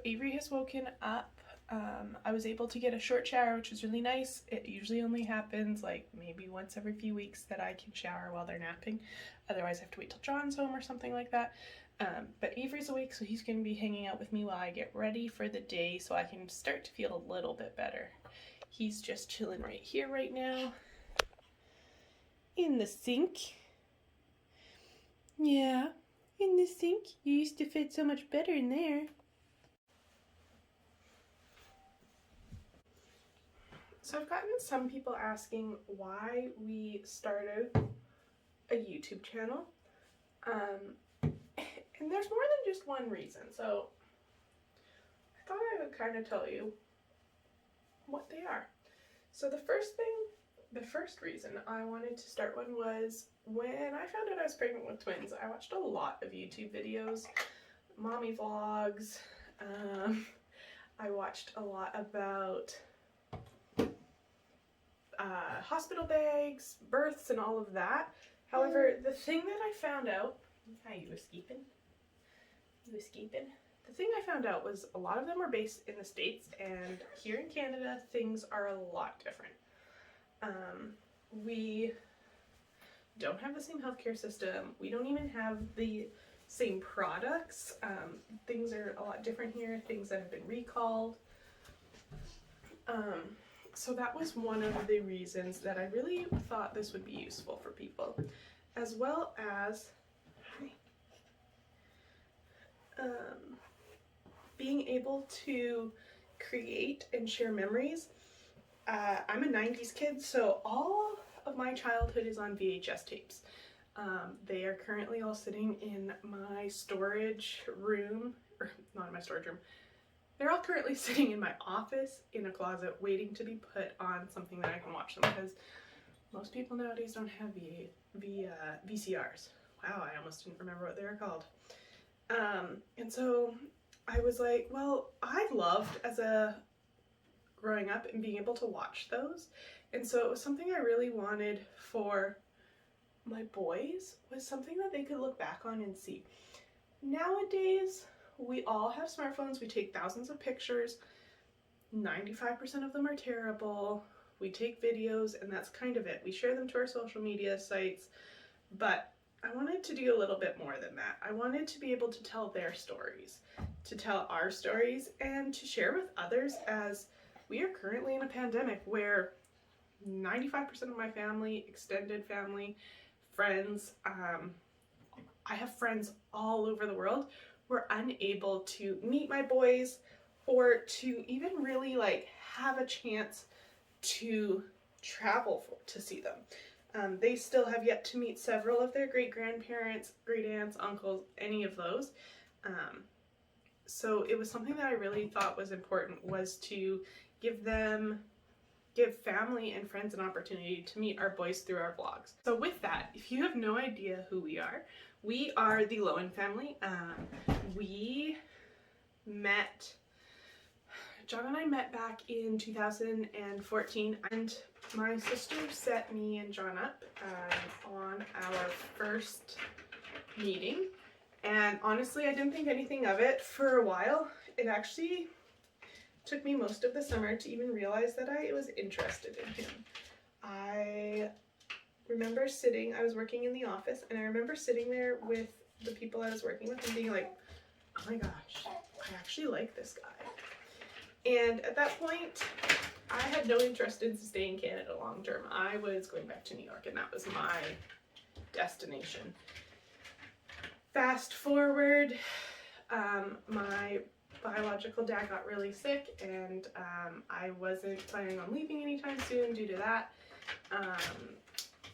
Avery has woken up. I was able to get a short shower, which was really nice. It usually only happens like maybe once every few weeks that I can shower while they're napping. Otherwise I have to wait till John's home or something like that. But Avery's awake, so he's going to be hanging out with me while I get ready for the day so I can start to feel a little bit better. He's just chilling right here right now in the sink. Yeah, in the sink. You used to fit so much better in there. So I've gotten some people asking why we started a YouTube channel. And there's more than just one reason. So I thought I would kind of tell you what they are. So the first reason I wanted to start one was when I found out I was pregnant with twins. I watched a lot of YouTube videos, mommy vlogs. I watched a lot about hospital bags, births, and all of that. However, the thing that I found out, hi, you escaping? You escaping? The thing I found out was a lot of them are based in the States, and here in Canada, things are a lot different. We don't have the same healthcare system. We don't even have the same products. Things are a lot different here, things that have been recalled. So that was one of the reasons that I really thought this would be useful for people, as well as being able to create and share memories. I'm a 90s kid, so all of my childhood is on VHS tapes. They are currently all sitting in my storage room, or not in my storage room. They're all currently sitting in my office in a closet waiting to be put on something that I can watch them, because most people nowadays don't have VCRs. Wow, I almost didn't remember what they were called. And so I was like, well, I loved growing up and being able to watch those. And so it was something I really wanted for my boys, was something that they could look back on and see. Nowadays, we all have smartphones, we take thousands of pictures, 95% of them are terrible, we take videos, and that's kind of it. We share them to our social media sites, but I wanted to do a little bit more than that. I wanted to be able to tell their stories, to tell our stories, and to share with others, as we are currently in a pandemic where 95% of my family, extended family, friends, I have friends all over the world, were unable to meet my boys or to even really like have a chance to travel to see them. They still have yet to meet several of their great-grandparents, great-aunts, uncles, any of those. So it was something that I really thought was important, was to give family and friends an opportunity to meet our boys through our vlogs. So with that, if you have no idea who we are the Lowen family. John and I met back in 2014, and my sister set me and John up on our first meeting. And honestly, I didn't think anything of it for a while. It actually took me most of the summer to even realize that I was interested in him. I was working in the office, and I remember sitting there with the people I was working with and being like, oh my gosh, I actually like this guy. And at that point, I had no interest in staying in Canada long term. I was going back to New York, and that was my destination. Fast forward, my biological dad got really sick, and I wasn't planning on leaving anytime soon due to that.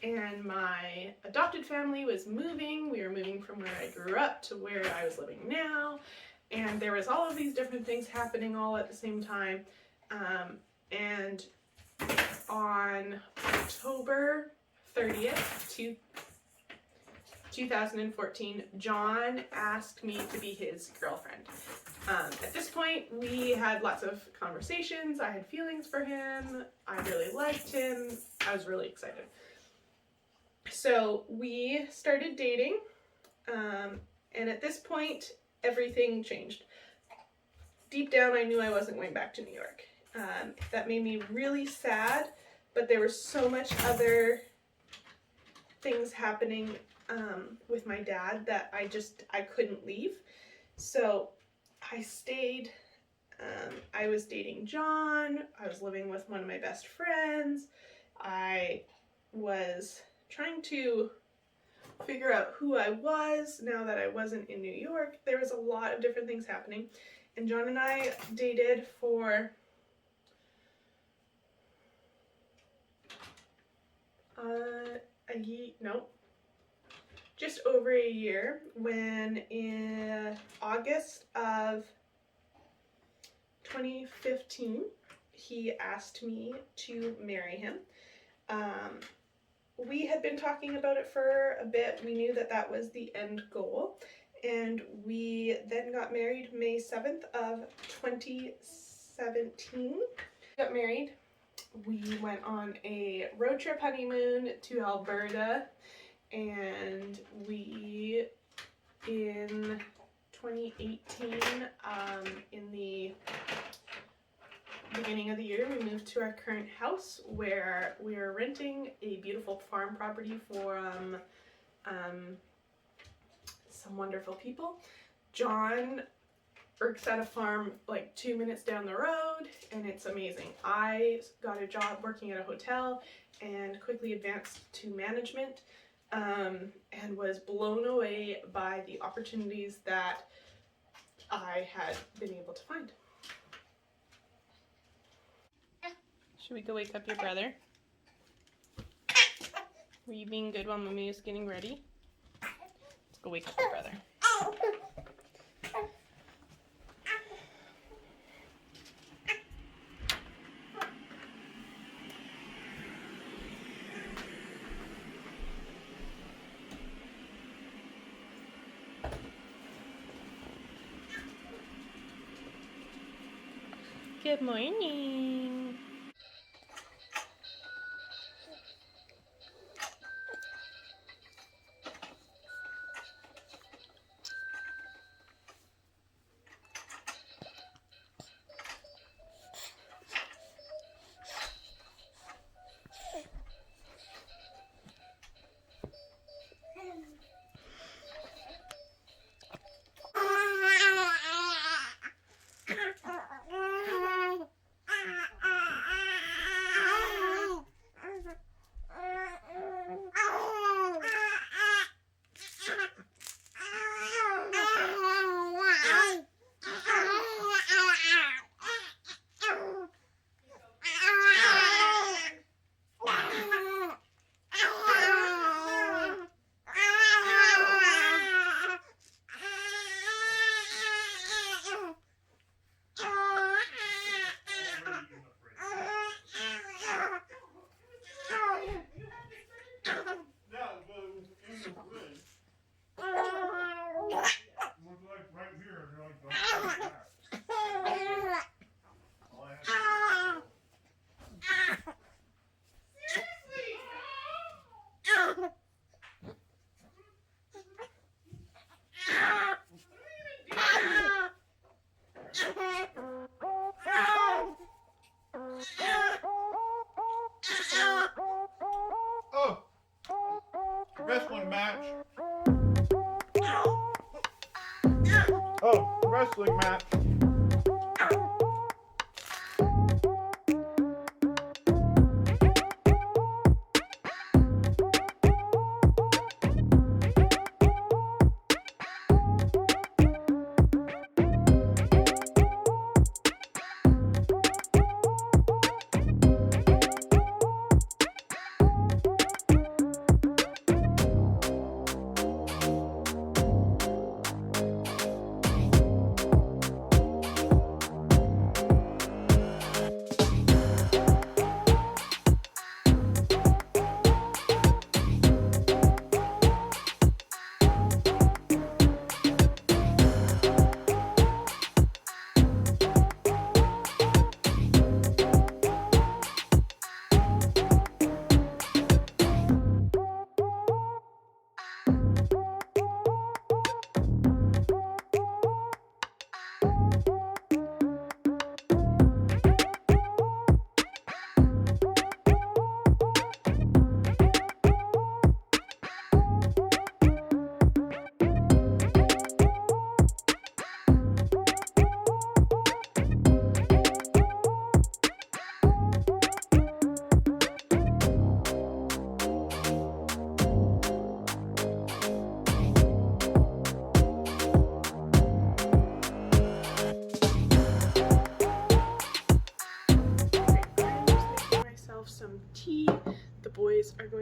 And my adopted family was moving. We were moving from where I grew up to where I was living now. And there was all of these different things happening all at the same time. And on October 30th, 2014, John asked me to be his girlfriend. At this point, we had lots of conversations. I had feelings for him. I really liked him. I was really excited. So we started dating, and at this point, everything changed. deep down I knew I wasn't going back to New York. That made me really sad, but there was so much other things happening with my dad that I couldn't leave. So I stayed. I was dating John. I was living with one of my best friends. I was trying to figure out who I was now that I wasn't in New York. There was a lot of different things happening. And John and I dated for just over a year, when in August of 2015 he asked me to marry him. We had been talking about it for a bit. We knew that that was the end goal, and we then got married May 7th of 2017. Got married. We went on a road trip honeymoon to Alberta, and we, in 2018, in the beginning of the year, we moved to our current house, where we are renting a beautiful farm property for some wonderful people. John works at a farm like 2 minutes down the road, and it's amazing. I got a job working at a hotel and quickly advanced to management, and was blown away by the opportunities that I had been able to find. Should we go wake up your brother? Were you being good while Mommy was getting ready? Let's go wake up your brother. Good morning. Oh, wrestling match. Oh, wrestling match.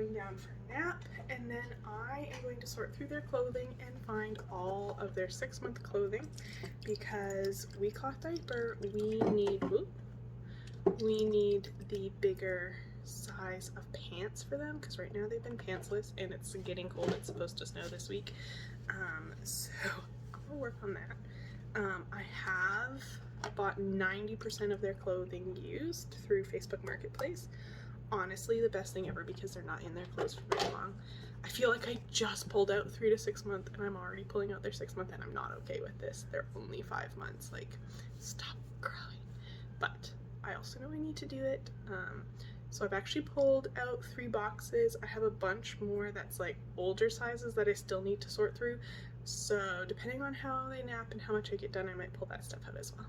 them down for a nap, and then I am going to sort through their clothing and find all of their 6-month clothing, because week cloth diaper, we need the bigger size of pants for them, because right now they've been pantsless and it's getting cold. It's supposed to snow this week, so I'm gonna work on that. I have bought 90% of their clothing used through Facebook Marketplace. Honestly, the best thing ever, because they're not in their clothes for very long. I feel like I just pulled out 3 to 6 month and I'm already pulling out their 6 month, and I'm not okay with this. They're only 5 months. Like, stop growing. But I also know I need to do it. So I've actually pulled out 3 boxes. I have a bunch more that's like older sizes that I still need to sort through. So depending on how they nap and how much I get done, I might pull that stuff out as well.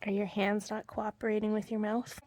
Are your hands not cooperating with your mouth?